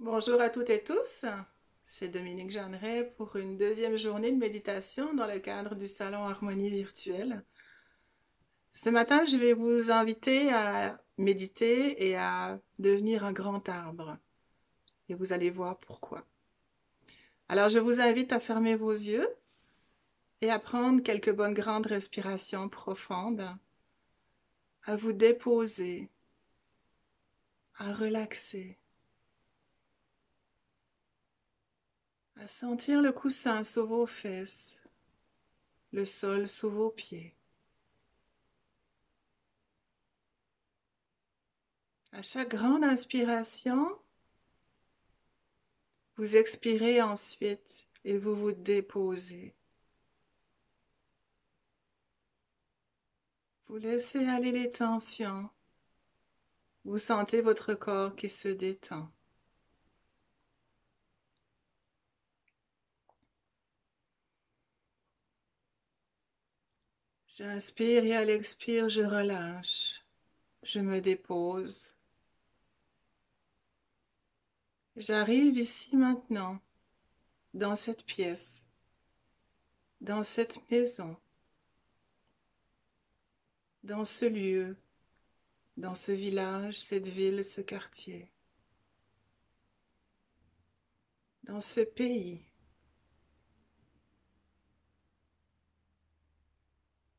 Bonjour à toutes et tous, c'est Dominique Jeanneret pour une deuxième journée de méditation dans le cadre du Salon Harmonie Virtuelle. Ce matin, je vais vous inviter à méditer et à devenir un grand arbre. Et vous allez voir pourquoi. Alors, je vous invite à fermer vos yeux et à prendre quelques bonnes grandes respirations profondes, à vous déposer, à relaxer, à sentir le coussin sous vos fesses, le sol sous vos pieds. À chaque grande inspiration, vous expirez ensuite et vous vous déposez. Vous laissez aller les tensions. Vous sentez votre corps qui se détend. J'inspire et à l'expire, je relâche. Je me dépose. J'arrive ici maintenant, dans cette pièce, dans cette maison, dans ce lieu, dans ce village, cette ville, ce quartier, dans ce pays,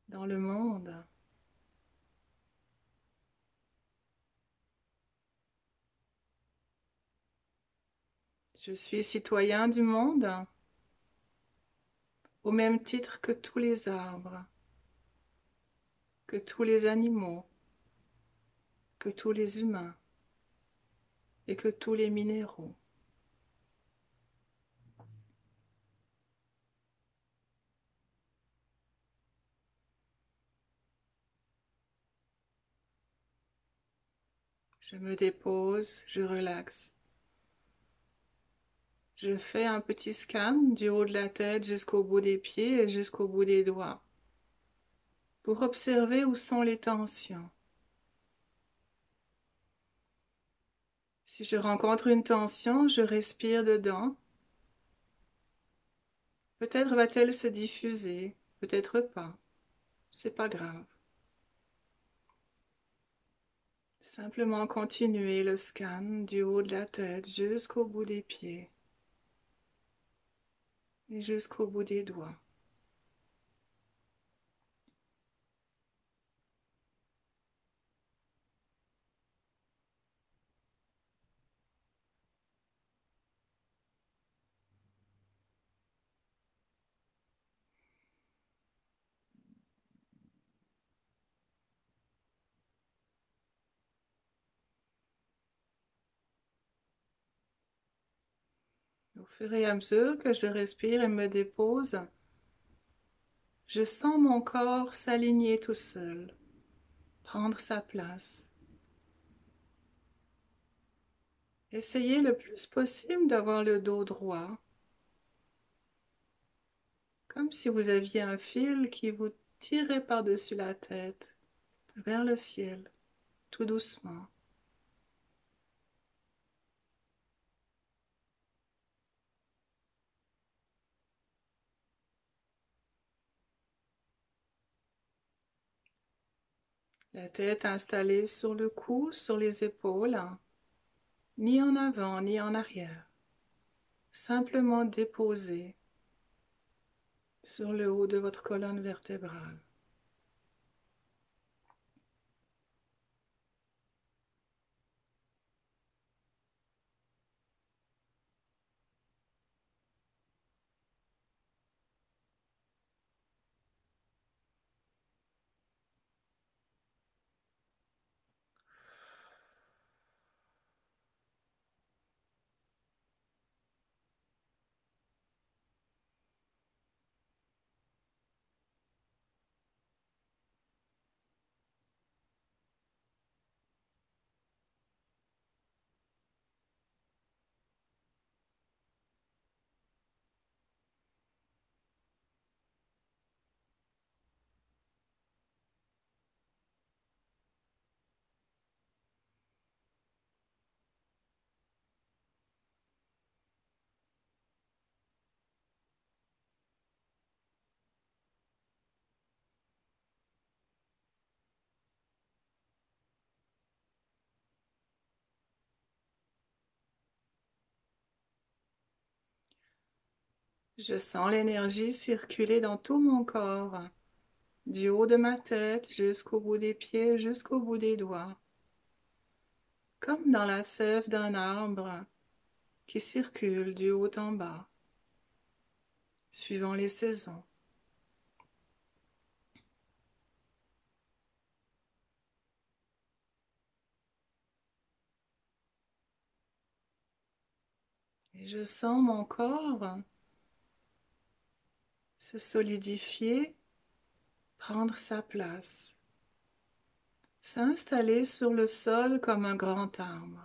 dans le monde. Je suis citoyen du monde au même titre que tous les arbres, que tous les animaux, que tous les humains et que tous les minéraux. Je me dépose, je relaxe. Je fais un petit scan du haut de la tête jusqu'au bout des pieds et jusqu'au bout des doigts pour observer où sont les tensions. Si je rencontre une tension, je respire dedans. Peut-être va-t-elle se diffuser, peut-être pas. C'est pas grave. Simplement continuer le scan du haut de la tête jusqu'au bout des pieds et jusqu'au bout des doigts. Au fur et à mesure que je respire et me dépose, je sens mon corps s'aligner tout seul, prendre sa place. Essayez le plus possible d'avoir le dos droit, comme si vous aviez un fil qui vous tirait par-dessus la tête, vers le ciel, tout doucement. La tête installée sur le cou, sur les épaules, ni en avant ni en arrière, simplement déposée sur le haut de votre colonne vertébrale. Je sens l'énergie circuler dans tout mon corps, du haut de ma tête jusqu'au bout des pieds, jusqu'au bout des doigts, comme dans la sève d'un arbre qui circule du haut en bas, suivant les saisons. Et je sens mon corps se solidifier, prendre sa place, s'installer sur le sol comme un grand arbre.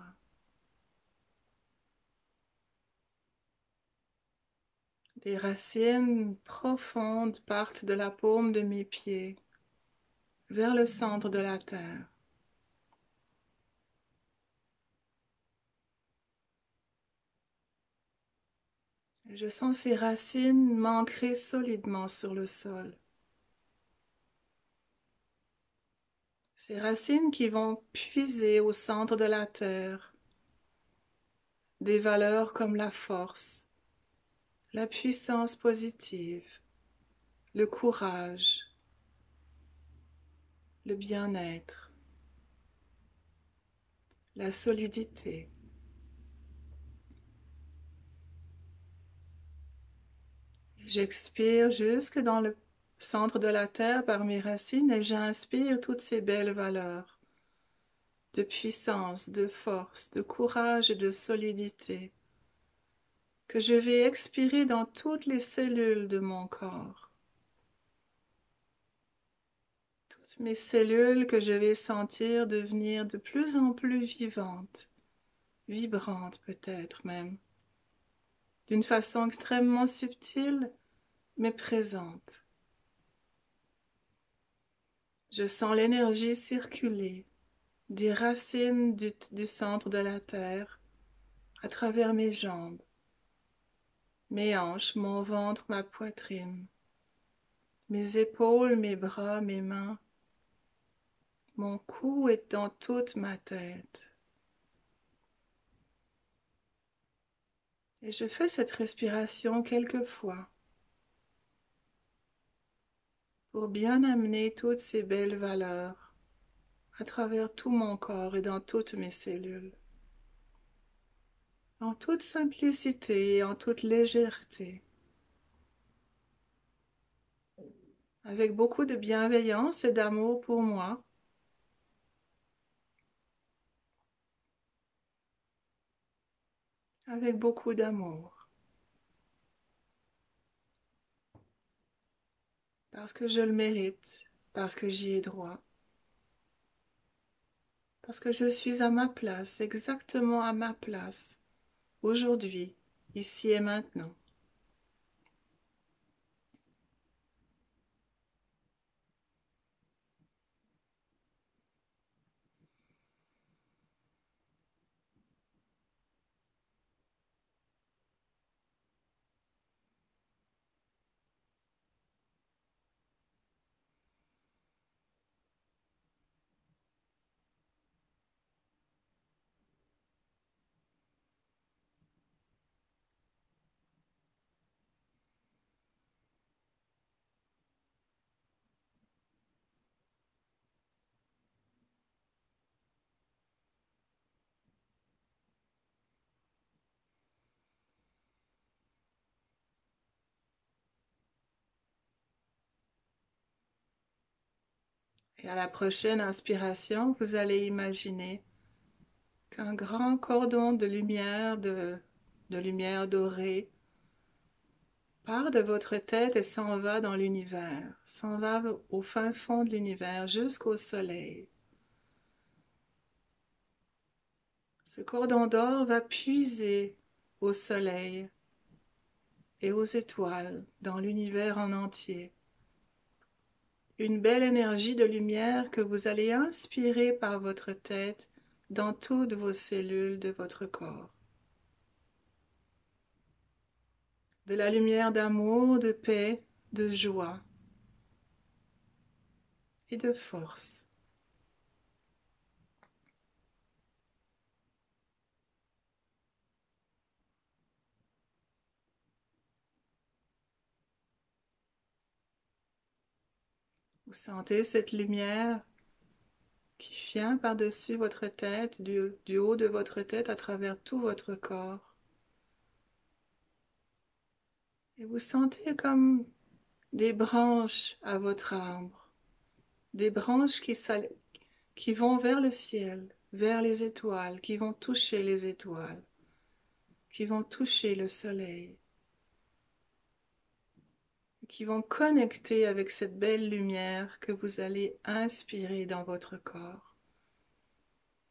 Des racines profondes partent de la paume de mes pieds vers le centre de la terre. Je sens ces racines m'ancrer solidement sur le sol. Ces racines qui vont puiser au centre de la terre des valeurs comme la force, la puissance positive, le courage, le bien-être, la solidité. J'expire jusque dans le centre de la terre par mes racines et j'inspire toutes ces belles valeurs de puissance, de force, de courage et de solidité que je vais expirer dans toutes les cellules de mon corps. Toutes mes cellules que je vais sentir devenir de plus en plus vivantes, vibrantes peut-être même, d'une façon extrêmement subtile mais présente. Je sens l'énergie circuler des racines du centre de la terre à travers mes jambes, mes hanches, mon ventre, ma poitrine, mes épaules, mes bras, mes mains, mon cou est dans toute ma tête. Et je fais cette respiration quelques fois pour bien amener toutes ces belles valeurs à travers tout mon corps et dans toutes mes cellules, en toute simplicité et en toute légèreté, avec beaucoup de bienveillance et d'amour pour moi, avec beaucoup d'amour, parce que je le mérite, parce que j'y ai droit, parce que je suis à ma place, exactement à ma place, aujourd'hui, ici et maintenant. Et à la prochaine inspiration, vous allez imaginer qu'un grand cordon de lumière dorée part de votre tête et s'en va dans l'univers, s'en va au fin fond de l'univers jusqu'au soleil. Ce cordon d'or va puiser au soleil et aux étoiles dans l'univers en entier. Une belle énergie de lumière que vous allez inspirer par votre tête dans toutes vos cellules de votre corps. De la lumière d'amour, de paix, de joie et de force. sentez cette lumière qui vient par-dessus votre tête, du haut de votre tête à travers tout votre corps. Et vous sentez comme des branches à votre arbre, des branches qui vont vers le ciel, vers les étoiles, qui vont toucher les étoiles, qui vont toucher le soleil, qui vont connecter avec cette belle lumière que vous allez inspirer dans votre corps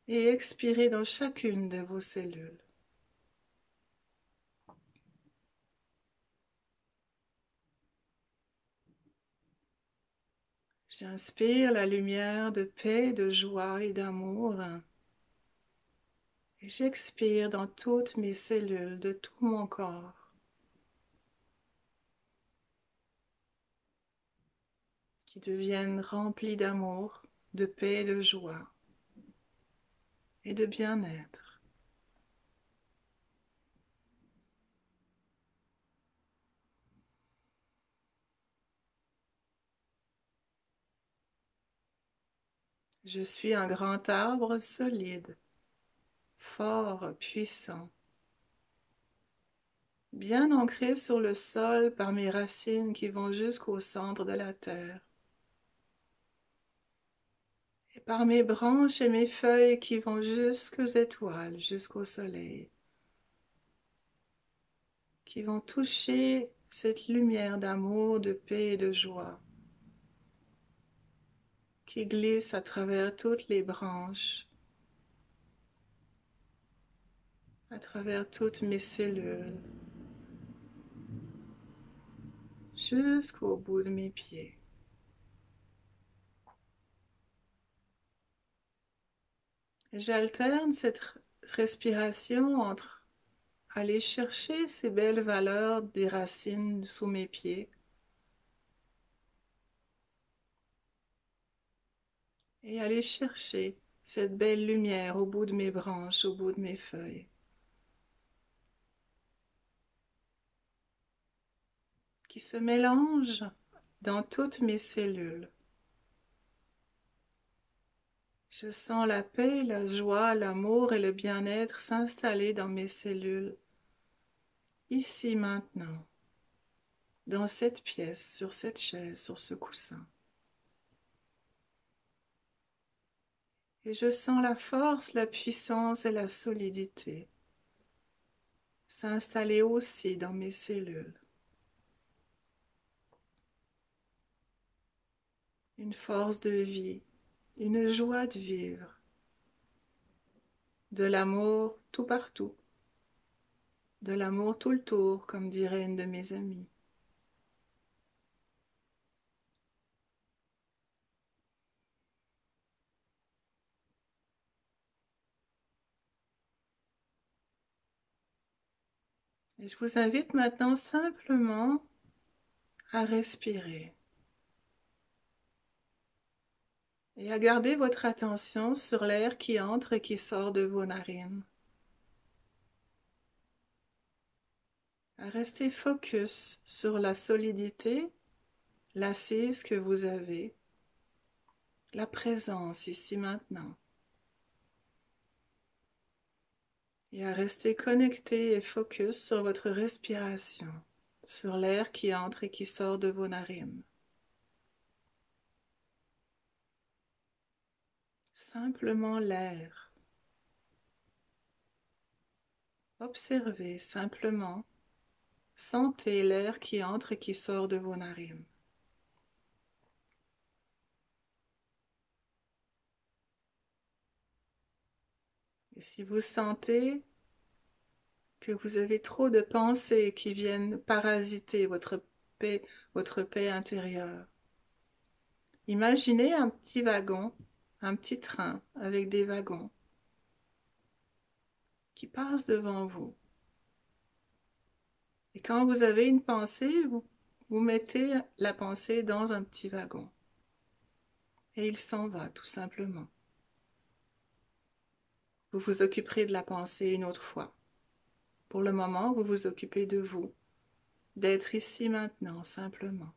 et expirer dans chacune de vos cellules. J'inspire la lumière de paix, de joie et d'amour et j'expire dans toutes mes cellules de tout mon corps qui deviennent remplies d'amour, de paix et de joie et de bien-être. Je suis un grand arbre solide, fort, puissant, bien ancré sur le sol par mes racines qui vont jusqu'au centre de la terre, et par mes branches et mes feuilles qui vont jusqu'aux étoiles, jusqu'au soleil, qui vont toucher cette lumière d'amour, de paix et de joie, qui glisse à travers toutes les branches, à travers toutes mes cellules, jusqu'au bout de mes pieds. J'alterne cette respiration entre aller chercher ces belles valeurs des racines sous mes pieds et aller chercher cette belle lumière au bout de mes branches, au bout de mes feuilles, qui se mélange dans toutes mes cellules. Je sens la paix, la joie, l'amour et le bien-être s'installer dans mes cellules, ici maintenant, dans cette pièce, sur cette chaise, sur ce coussin. Et je sens la force, la puissance et la solidité s'installer aussi dans mes cellules. Une force de vie, une joie de vivre, de l'amour tout partout, de l'amour tout le tour, comme dirait une de mes amies. Et je vous invite maintenant simplement à respirer et à garder votre attention sur l'air qui entre et qui sort de vos narines. À rester focus sur la solidité, l'assise que vous avez, la présence ici maintenant. Et à rester connecté et focus sur votre respiration, sur l'air qui entre et qui sort de vos narines. Simplement l'air. Observez simplement, sentez l'air qui entre et qui sort de vos narines. Et si vous sentez que vous avez trop de pensées qui viennent parasiter votre paix intérieure, imaginez un petit wagon, un petit train avec des wagons qui passent devant vous. Et quand vous avez une pensée, vous mettez la pensée dans un petit wagon. Et il s'en va, tout simplement. Vous vous occuperez de la pensée une autre fois. Pour le moment, vous vous occupez de vous, d'être ici maintenant, simplement.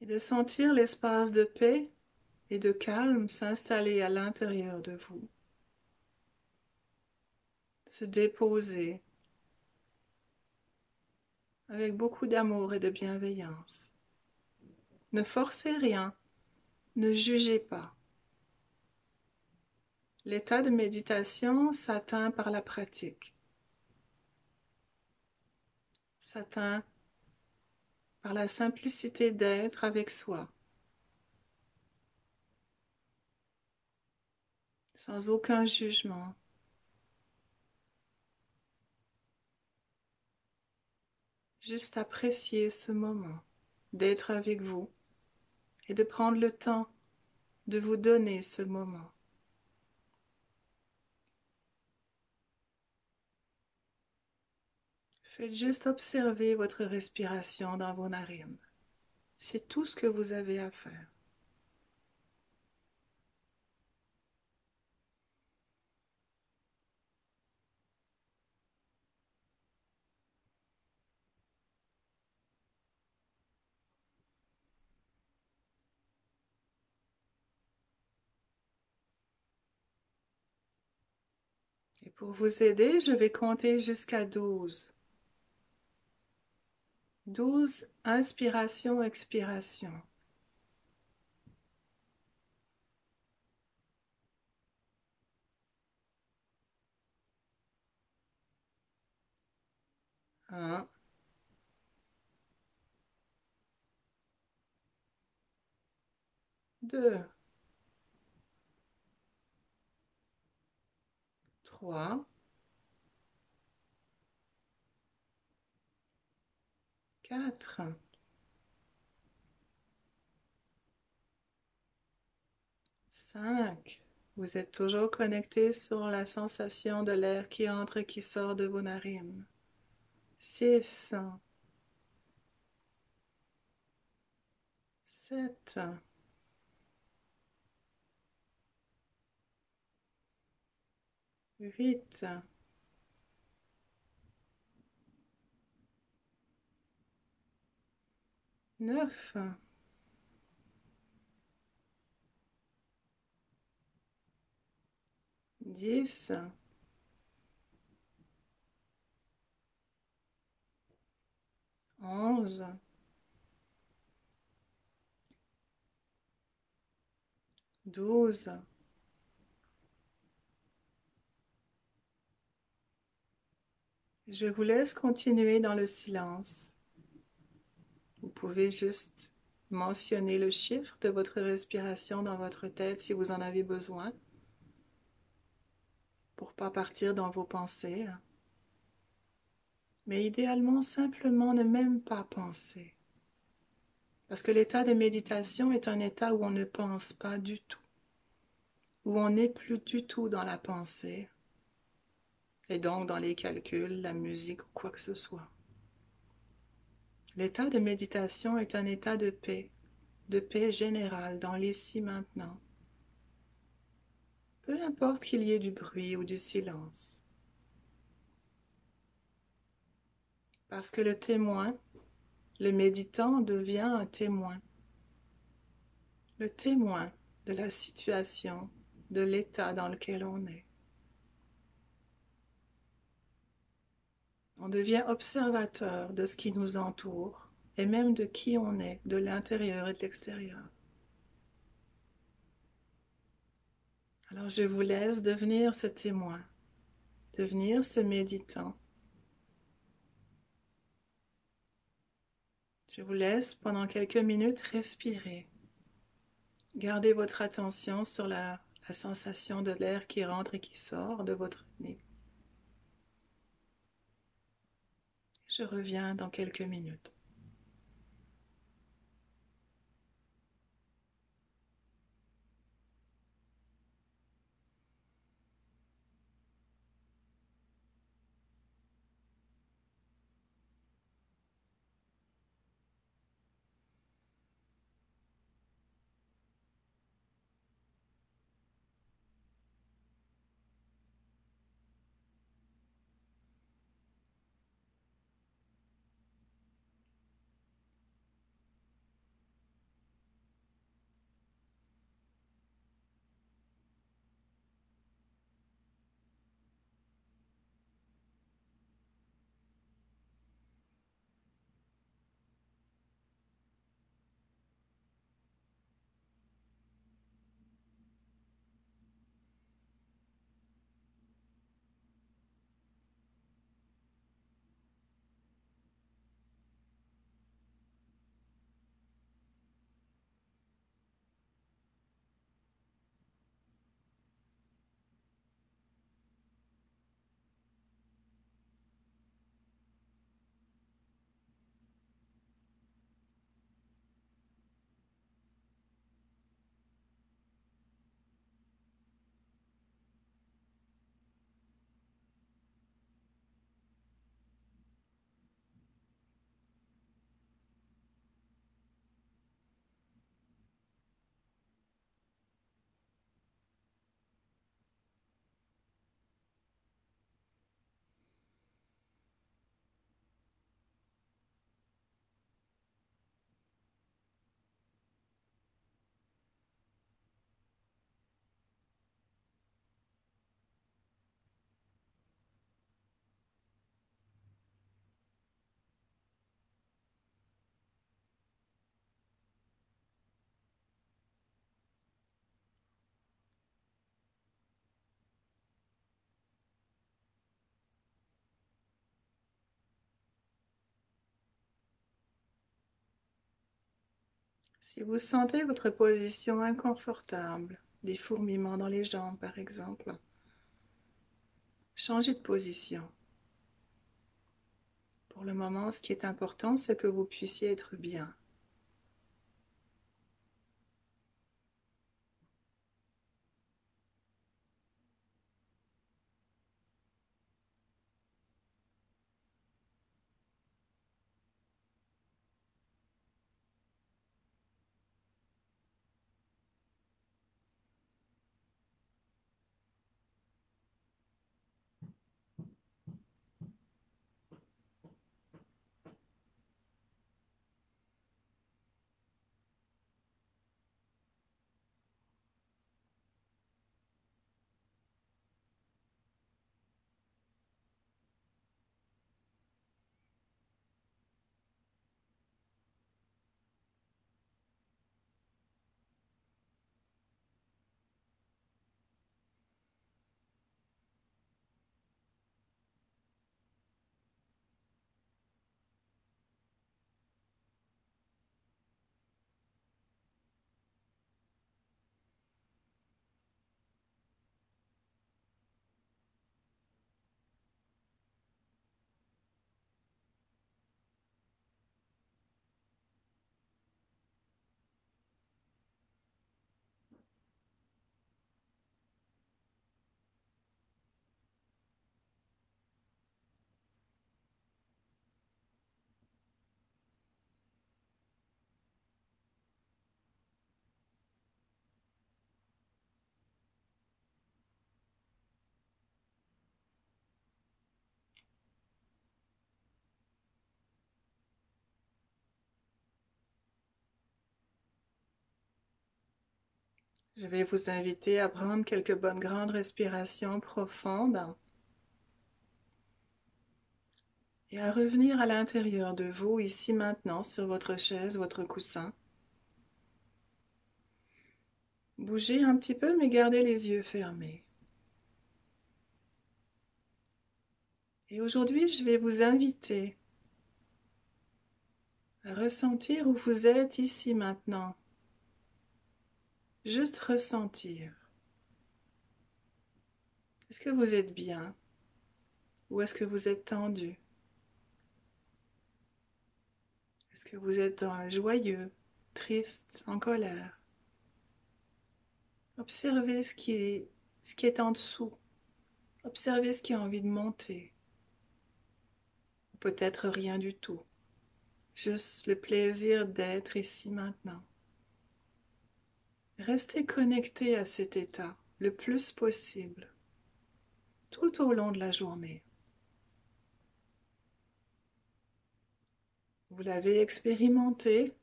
et de sentir l'espace de paix et de calme s'installer à l'intérieur de vous, se déposer avec beaucoup d'amour et de bienveillance. Ne forcez rien, ne jugez pas. L'état de méditation s'atteint par la pratique, s'atteint par la simplicité d'être avec soi, sans aucun jugement. Juste apprécier ce moment d'être avec vous et de prendre le temps de vous donner ce moment. Faites juste observer votre respiration dans vos narines. C'est tout ce que vous avez à faire. Et pour vous aider, je vais compter jusqu'à 12. 12 inspiration, expiration. 1, 2, 3, 4, 5. Vous êtes toujours connecté sur la sensation de l'air qui entre et qui sort de vos narines. 6, 7, 8, 9, 10, 11, 12. Je vous laisse continuer dans le silence. Vous pouvez juste mentionner le chiffre de votre respiration dans votre tête si vous en avez besoin pour ne pas partir dans vos pensées. Mais idéalement, simplement ne même pas penser. Parce que l'état de méditation est un état où on ne pense pas du tout, où on n'est plus du tout dans la pensée, et donc dans les calculs, la musique ou quoi que ce soit. L'état de méditation est un état de paix générale dans l'ici maintenant. Peu importe qu'il y ait du bruit ou du silence. Parce que le témoin, le méditant devient un témoin. Le témoin de la situation, de l'état dans lequel on est. On devient observateur de ce qui nous entoure et même de qui on est, de l'intérieur et de l'extérieur. Alors je vous laisse devenir ce témoin, devenir ce méditant. Je vous laisse pendant quelques minutes respirer. Gardez votre attention sur la sensation de l'air qui rentre et qui sort de votre nez. Je reviens dans quelques minutes. Si vous sentez votre position inconfortable, des fourmillements dans les jambes par exemple, changez de position. Pour le moment, ce qui est important, c'est que vous puissiez être bien. Je vais vous inviter à prendre quelques bonnes grandes respirations profondes et à revenir à l'intérieur de vous, ici maintenant, sur votre chaise, votre coussin. Bougez un petit peu, mais gardez les yeux fermés. Et aujourd'hui, je vais vous inviter à ressentir où vous êtes ici maintenant. Juste ressentir. Est-ce que vous êtes bien? Ou est-ce que vous êtes tendu? Est-ce que vous êtes joyeux, triste, en colère? Observez ce qui est en dessous. Observez ce qui a envie de monter. Peut-être rien du tout. Juste le plaisir d'être ici maintenant. Restez connecté à cet état le plus possible, tout au long de la journée. Vous l'avez expérimenté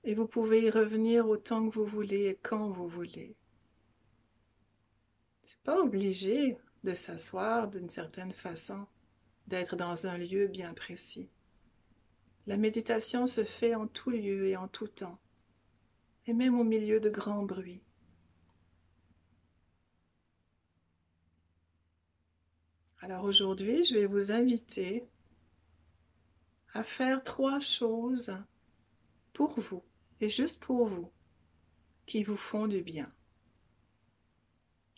et vous pouvez y revenir autant que vous voulez et quand vous voulez. C'est pas obligé de s'asseoir d'une certaine façon, d'être dans un lieu bien précis. La méditation se fait en tout lieu et en tout temps, et même au milieu de grands bruits. Alors aujourd'hui, je vais vous inviter à faire 3 choses pour vous, et juste pour vous, qui vous font du bien.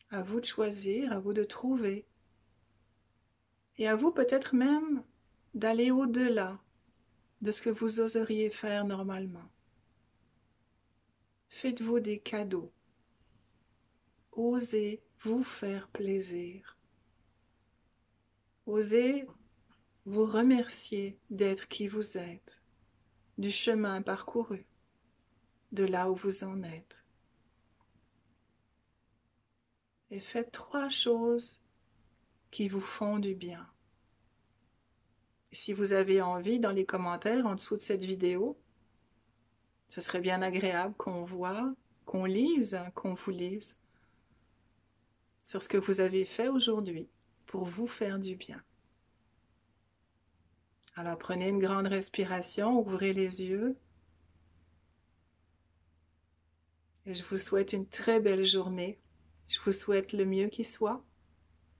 À vous de choisir, à vous de trouver, et à vous peut-être même d'aller au-delà de ce que vous oseriez faire normalement. Faites-vous des cadeaux. Osez vous faire plaisir. Osez vous remercier d'être qui vous êtes, du chemin parcouru, de là où vous en êtes. Et faites 3 choses qui vous font du bien. Et si vous avez envie, dans les commentaires en dessous de cette vidéo, ce serait bien agréable qu'on voit, qu'on lise, qu'on vous lise sur ce que vous avez fait aujourd'hui pour vous faire du bien. Alors prenez une grande respiration, ouvrez les yeux et je vous souhaite une très belle journée. Je vous souhaite le mieux qui soit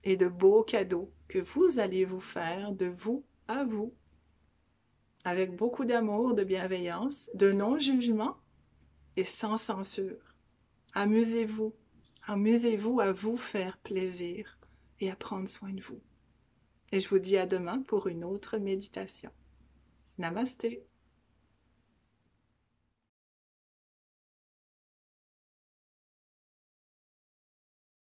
et de beaux cadeaux que vous allez vous faire de vous à vous, avec beaucoup d'amour, de bienveillance, de non-jugement et sans censure. Amusez-vous, amusez-vous à vous faire plaisir et à prendre soin de vous. Et je vous dis à demain pour une autre méditation. Namasté.